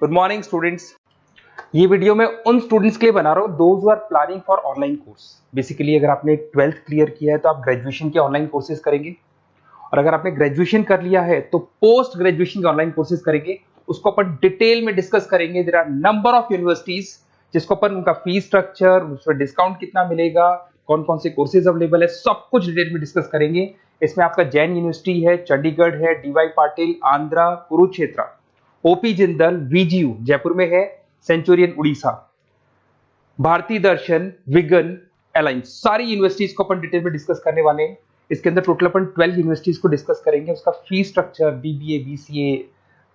Good morning students. ये video मैं उन स्टूडेंट्स के लिए बना रहा हूँ those who are planning for online course. Basically अगर आपने 12th क्लियर किया है तो आप ग्रेजुएशन के ऑनलाइन कोर्सेज करेंगे, और अगर आपने ग्रेजुएशन कर लिया है तो पोस्ट ग्रेजुएशन के ऑनलाइन कोर्सेज करेंगे। उसको अपन डिटेल में डिस्कस करेंगे। There are number of universities जिसको अपन उनका फीस स्ट्रक्चर, उसमें डिस्काउंट कितना मिलेगा, कौन कौन से कोर्सेज अवेलेबल है, सब कुछ डिटेल में डिस्कस करेंगे। इसमें आपका जैन यूनिवर्सिटी है, चंडीगढ़ है, डीवाई पाटिल आंध्रा, कुरुक्षेत्र, ओपी जिंदल, वीजीयू जयपुर में है, सेंचुरियन उड़ीसा, भारतीय दर्शन, विगन, अलायंस, सारी यूनिवर्सिटीज को अपन डिटेल में डिस्कस करने वाले हैं। इसके अंदर टोटल अपन 12 यूनिवर्सिटीज को डिस्कस करेंगे। उसका fees structure, BBA, BCA,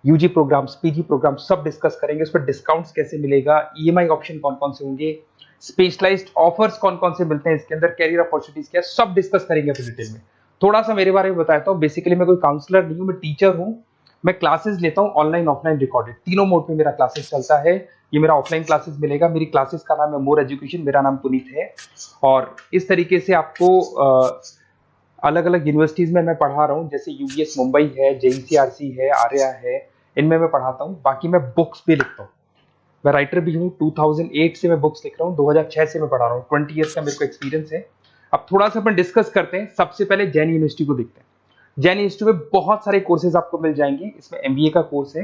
UG programs, PG program सब डिस्कस करेंगे। उस पर डिस्काउंट्स कैसे मिलेगा, ईएमआई ऑप्शन कौन कौन से होंगे, स्पेशलाइज्ड ऑफर्स कौन कौन से मिलते हैं, इसके अंदर कैरियर अपॉर्चुनिटीज क्या, सब डिस्कस करेंगे अपन डिटेल में। थोड़ा सा मेरे बारे में बताता हूँ। बेसिकली मैं कोई काउंसलर नहीं हूँ, मैं टीचर हूँ। मैं क्लासेस लेता हूँ ऑनलाइन ऑफलाइन रिकॉर्डेड, तीनों मोड में मेरा क्लासेस चलता है। ये मेरा ऑफलाइन क्लासेस मिलेगा। मेरी क्लासेस का नाम है मोर एजुकेशन, मेरा नाम पुनीत है। और इस तरीके से आपको अलग अलग यूनिवर्सिटीज में मैं पढ़ा रहा हूँ, जैसे यूबीएस मुंबई है, जेईसीआरसी है, आर्या है, इनमें मैं पढ़ाता हूँ। बाकी मैं बुक्स भी लिखता हूँ, मैं राइटर भी हूँ। 2008 से मैं बुक्स लिख रहा हूँ, 2006 से मैं पढ़ा रहा हूँ। 20 ईयर्स का मेरे को एक्सपीरियंस है। अब थोड़ा सा अपन डिस्कस करते हैं। सबसे पहले जैन यूनिवर्सिटी को देखते हैं। जैन यूनिवर्सिटी में बहुत सारे कोर्सेज आपको मिल जाएंगे। इसमें एमबीए का कोर्स है।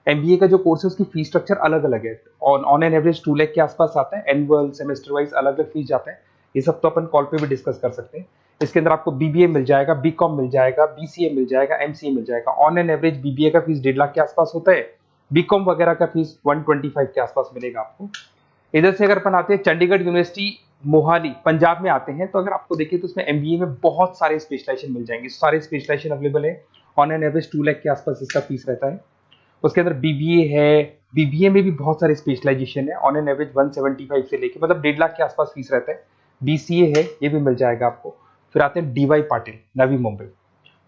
एमबीए का जो कोर्स है उसकी फीस स्ट्रक्चर अलग अलग है। ऑन एन एवरेज 2 लाख के आसपास आता है। एनुअल, सेमेस्टर वाइज अलग अलग फीस जाता है। ये सब तो अपन कॉल पे भी डिस्कस कर सकते हैं। इसके अंदर आपको बीबीए मिल जाएगा, बीकॉम मिल जाएगा, बीसीए मिल जाएगा, एमसीए मिल जाएगा। ऑन एन एवरेज बीबीए का फीस 1.5 लाख के आसपास होता है। बीकॉम वगैरह का फीस 125 के आसपास मिलेगा आपको। इधर से अगर अपन आते हैं चंडीगढ़ यूनिवर्सिटी मोहाली पंजाब में आते हैं, तो अगर आपको देखिए तो उसमें एमबीए में बहुत सारे स्पेशलाइजेशन मिल जाएंगे। सारे स्पेशलाइजेशन अवेलेबल है। ऑन एन एवरेज 2 लाख के आसपास इसका फीस रहता है। उसके अंदर बीबीए है, बीबीए में भी बहुत सारे स्पेशलाइजेशन है। ऑन एन एवरेज 175 से लेके मतलब 1.5 लाख के आसपास फीस रहता है। बीसीए है, ये भी मिल जाएगा आपको। फिर आते हैं डीवाई पाटिल, नवी मुंबई।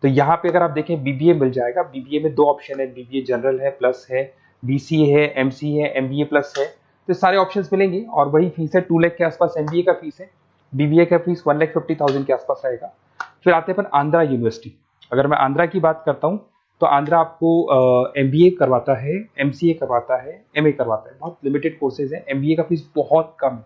तो यहाँ पे अगर आप देखें बीबीए मिल जाएगा। बीबीए में 2 ऑप्शन है, बीबीए जनरल है, प्लस है, बीसीए है, एमसीए है, एमबीए प्लस है। तो सारे ऑप्शंस मिलेंगे। और वही फीस है 2 लाख के आसपास एमबीए का फीस है। बीबीए का फीस 1,50,000 के आसपास आएगा। फिर आते हैं अपन आंध्रा यूनिवर्सिटी। अगर मैं आंध्रा की बात करता हूँ तो आंध्रा आपको एमबीए करवाता है, एमसीए करवाता है, एमए करवाता है। बहुत लिमिटेड कोर्सेज है। एमबीए का फीस बहुत कम है।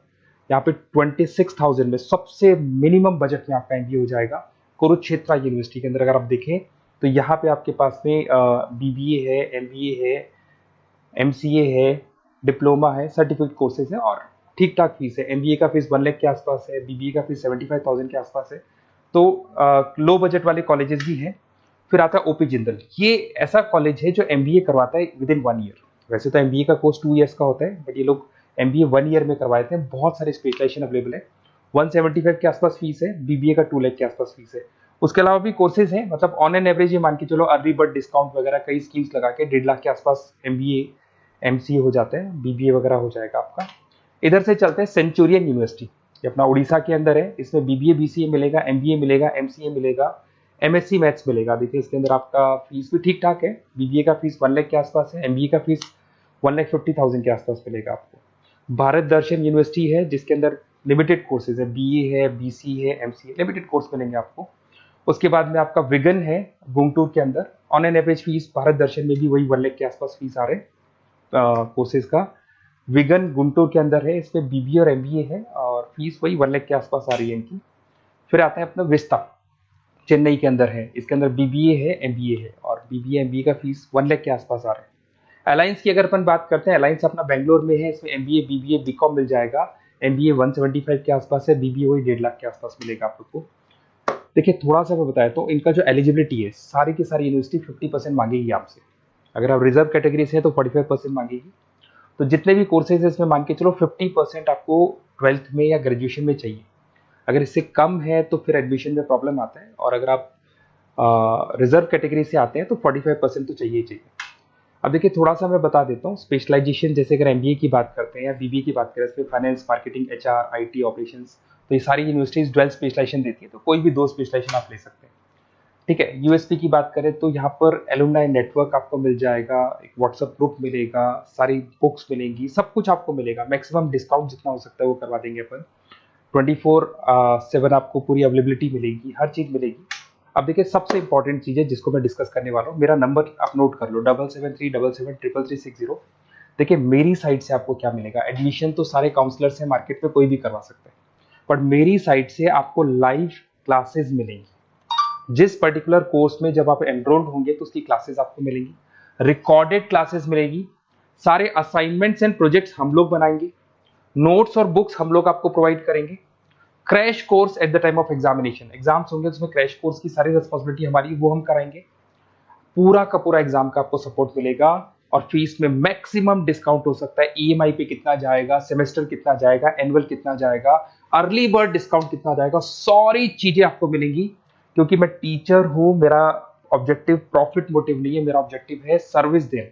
यहाँ पे 26,000 में सबसे मिनिमम बजट में आपका एमबीए हो जाएगा। कुरुक्षेत्र यूनिवर्सिटी के अंदर अगर आप देखें तो यहाँ पे आपके पास में बीबीए है, एमबीए है, एमसीए है, डिप्लोमा है, सर्टिफिकेट कोर्सेज है और ठीक ठाक फीस है। एमबीए का फीस 1 लाख के आसपास है, बीबीए का फीस 75,000 के आसपास है। तो लो बजट वाले कॉलेजेस भी हैं। फिर आता है ओपी जिंदल। ये ऐसा कॉलेज है जो एमबीए करवाता है विद इन 1 ईयर। वैसे तो एमबीए का कोर्स 2 ईयर्स का होता है, बट ये लोग एमबीए 1 ईयर में करवाते हैं। बहुत सारे स्पेशलाइजेशन अवेलेबल है। 175 के आसपास फीस है। बीबीए का 2 लाख के आसपास फीस है। उसके अलावा भी कोर्सेज हैं। मतलब ऑन एन एवरेज ये मान के चलो अर्ली बर्ड डिस्काउंट वगैरह कई स्कीम्स लगा के 1.5 लाख के आसपास एमबीए, एमसीए हो जाते हैं, बीबीए वगैरह हो जाएगा आपका। इधर से चलते हैं सेंचुरियन यूनिवर्सिटी, ये अपना उड़ीसा के अंदर है। इसमें बीबीए, बीसीए मिलेगा, एमबीए मिलेगा, एमसीए मिलेगा, एमएससी मैथ्स मिलेगा। देखिए इसके अंदर आपका फीस भी ठीक ठाक है। बीबीए का फीस 1 लाख के आसपास है, एमबीए का फीस 1,50,000 के आसपास मिलेगा आपको। भारत दर्शन यूनिवर्सिटी है जिसके अंदर लिमिटेड कोर्सेज है, बीए है, बीसी है, एमसीए, लिमिटेड कोर्स मिलेंगे आपको। उसके बाद में आपका विगन है गुंटूर के अंदर। On an average fees Bharat Darshan में भी वही 1 लाख के आसपास फीस आ रहे हैं कोर्सेज का। विगन गुंटूर के अंदर है, इसमें बीबीए और एमबीए है और फीस वही 1 लाख के आसपास आ रही है इनकी। फिर आता है अपना विस्ता, चेन्नई के अंदर है। इसके अंदर बीबीए है, एमबीए है और बीबीए एमबीए का फीस 1 लाख के आसपास आ रहा है। अलायंस की अगर अपन बात करते हैं, अलायंस अपना बेंगलोर में है। इसमें एमबीए, बीबीए, बीकॉम मिल जाएगा। एमबीए 175 के आसपास है, बीबीए वही 1.5 लाख के आसपास मिलेगा आप लोग को। देखिए थोड़ा सा मैं बताया तो इनका जो एलिजिबिलिटी है, सारी की सारी यूनिवर्सिटी 50% मांगेगी आपसे। अगर आप रिजर्व कैटेगरी से है तो 45% मांगेगी। तो जितने भी कोर्सेज है इसमें मान के चलो 50% आपको 12th में या ग्रेजुएशन में चाहिए। अगर इससे कम है तो फिर एडमिशन में प्रॉब्लम आता है। और अगर आप रिजर्व कैटेगरी से आते हैं तो 45% तो चाहिए ही चाहिए। अब देखिए थोड़ा सा मैं बता देता हूँ स्पेशलाइजेशन। जैसे अगर एमबीए की बात करते हैं या बीबीए की बात करें, इसमें finance, marketing, HR, IT, operations, तो ये सारी यूनिवर्सिटीज 12 स्पेशलाइजेशन देती है। तो कोई भी 2 स्पेशलाइजेशन आप ले सकते हैं, ठीक है। यूएसपी की बात करें तो यहाँ पर एलुमनाई नेटवर्क आपको मिल जाएगा, एक व्हाट्सएप ग्रुप मिलेगा, सारी बुक्स मिलेंगी, सब कुछ आपको मिलेगा। मैक्सिमम डिस्काउंट जितना हो सकता है वो करवा देंगे अपन। 24/7 आपको पूरी अवेलेबिलिटी मिलेगी, हर चीज मिलेगी। अब देखिए सबसे इंपॉर्टेंट चीज है जिसको मैं डिस्कस करने वाला हूँ। मेरा नंबर आप नोट कर लो, 7737773360। देखिए मेरी साइड से आपको क्या मिलेगा, एडमिशन तो सारे काउंसलर से मार्केट में कोई भी करवा सकता है, बट मेरी साइड से आपको लाइव क्लासेस मिलेंगी। जिस पर्टिकुलर कोर्स में जब आप एनरोल्ड होंगे तो उसकी क्लासेस आपको मिलेंगी, रिकॉर्डेड क्लासेस मिलेगी, सारे असाइनमेंट्स एंड प्रोजेक्ट्स हम लोग बनाएंगे, नोट्स और बुक्स हम लोग आपको प्रोवाइड करेंगे, crash course at the time of examination, exams होंगे उसमें क्रैश कोर्स की सारी रिस्पॉन्सिबिलिटी हमारी, वो हम कराएंगे। पूरा का पूरा एग्जाम का आपको सपोर्ट मिलेगा और फीस में मैक्सिमम डिस्काउंट हो सकता है। ईएमआई पे कितना जाएगा, सेमेस्टर कितना जाएगा, एनुअल कितना जाएगा, अर्ली बर्ड डिस्काउंट कितना जाएगा, सारी चीजें आपको मिलेंगी। क्योंकि मैं टीचर हूं, मेरा ऑब्जेक्टिव प्रॉफिट मोटिव नहीं है, मेरा ऑब्जेक्टिव है सर्विस देना।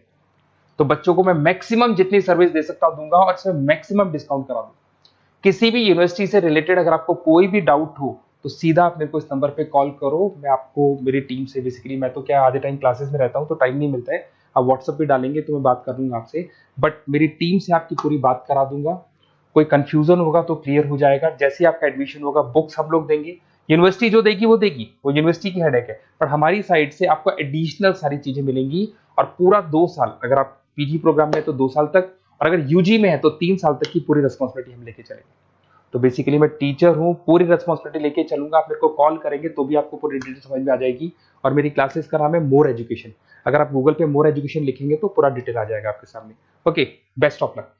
तो बच्चों को मैं मैक्सिमम जितनी सर्विस दे सकता हूं दूंगा और इसमें मैक्सिमम डिस्काउंट करा दूंगा। किसी भी यूनिवर्सिटी से रिलेटेड अगर आपको कोई भी डाउट हो तो सीधा आप मेरे को इस नंबर पे कॉल करो, मैं आपको मेरी टीम से, बेसिकली मैं तो क्या आधे टाइम क्लासेस में रहता हूँ तो टाइम नहीं मिलता है, आप व्हाट्सएप पे डालेंगे तो मैं बात कर लूंगा आपसे, बट मेरी टीम से आपकी पूरी बात करा दूंगा। कोई कंफ्यूजन होगा तो क्लियर हो जाएगा। जैसे ही आपका एडमिशन होगा बुक्स हम लोग देंगे, यूनिवर्सिटी जो देगी वो देगी, वो यूनिवर्सिटी की हेडेक है, पर हमारी साइड से आपको एडिशनल सारी चीजें मिलेंगी। और पूरा 2 साल, अगर आप पीजी प्रोग्राम में है तो 2 साल तक, और अगर यूजी में है तो 3 साल तक की पूरी रिस्पॉन्सिबिलिटी हम लेके चलेंगे। तो बेसिकली मैं टीचर हूँ, पूरी रिस्पॉन्सिबिलिटी लेके चलूंगा। आप मेरे को कॉल करेंगे तो भी आपको पूरी डिटेल समझ में आ जाएगी। और मेरी क्लासेस का नाम है मोर एजुकेशन, अगर आप गूगल पे मोर एजुकेशन लिखेंगे तो पूरा डिटेल आ जाएगा आपके सामने। Okay, best of luck.